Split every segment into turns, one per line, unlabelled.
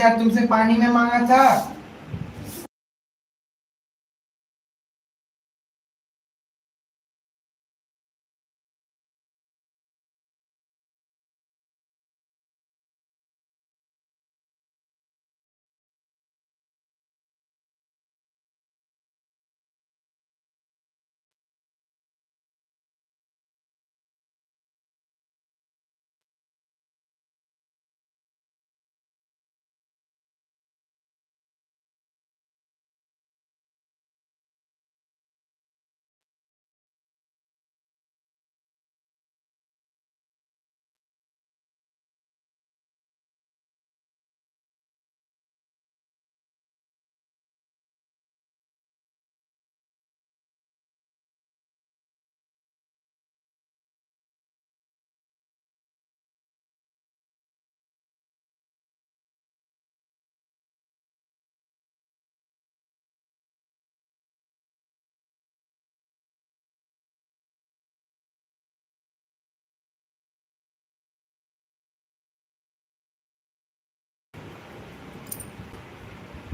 यार तुमसे पानी में मांगा था।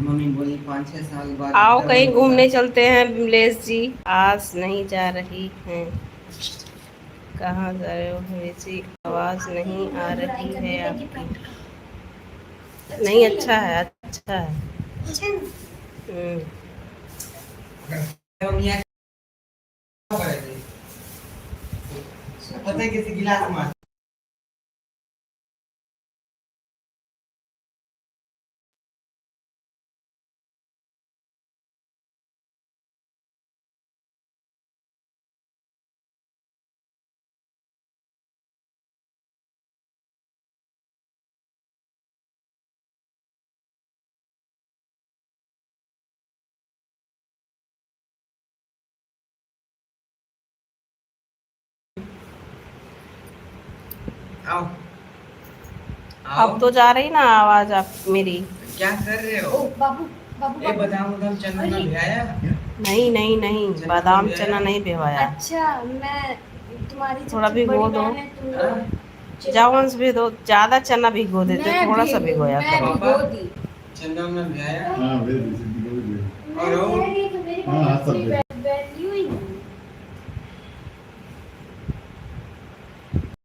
मम्मी बोली 5-6 साल बाद
आओ
डबल
कहीं
होगा।
घूमने चलते हैं विमलेश जी। आज नहीं जा रही हैं। कहाँ जा रहे हो जी? आवाज नहीं आ रही है आपकी। नहीं अच्छा है, अच्छा है।
मम्मी पता है किसी गिलास में आओ आओ।
अब तो जा रही ना आवाज आप मेरी।
क्या कर रहे हो?
बाबू बाबू
ए बादाम उदाम चना ना भिगाया?
नहीं नहीं नहीं,
चना
बादाम
भिगाया?
चना नहीं भिगोया।
अच्छा मैं तुम्हारी
थोड़ा
सबसे
भिगो
बड़ी
दो।
बहन है तुम
जावंस भी दो, ज्यादा चना भिगो देते, थोड़ा सा भिगोया
मैं
करो।
भिगो दी।
चना उना भिगाया?
हाँ भेज दी सिद्धि को भी भेज।
और वो
हाँ सब भेज।
वैल्यू ही नहीं।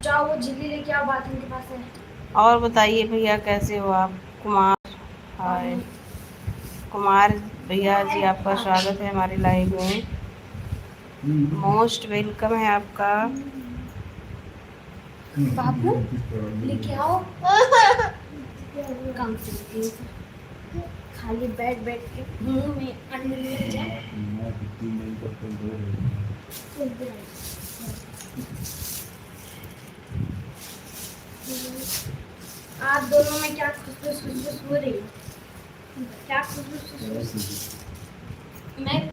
जाओ वो झिल्ली लेके आओ, बाथरूम के पास है।
और बताइए भैया कैसे हो आप? कुमार, हाय कुमार भैया जी, आपका स्वागत है हमारी लाइव में। मोस्ट वेलकम है आपका।
बाबू लेके आओ। काम चलती है खाली बैठ बैठ के मुंह में अंडे लग जाए। आप दोनों में क्या खुशबू हो रही है? क्या खुशबू? मैं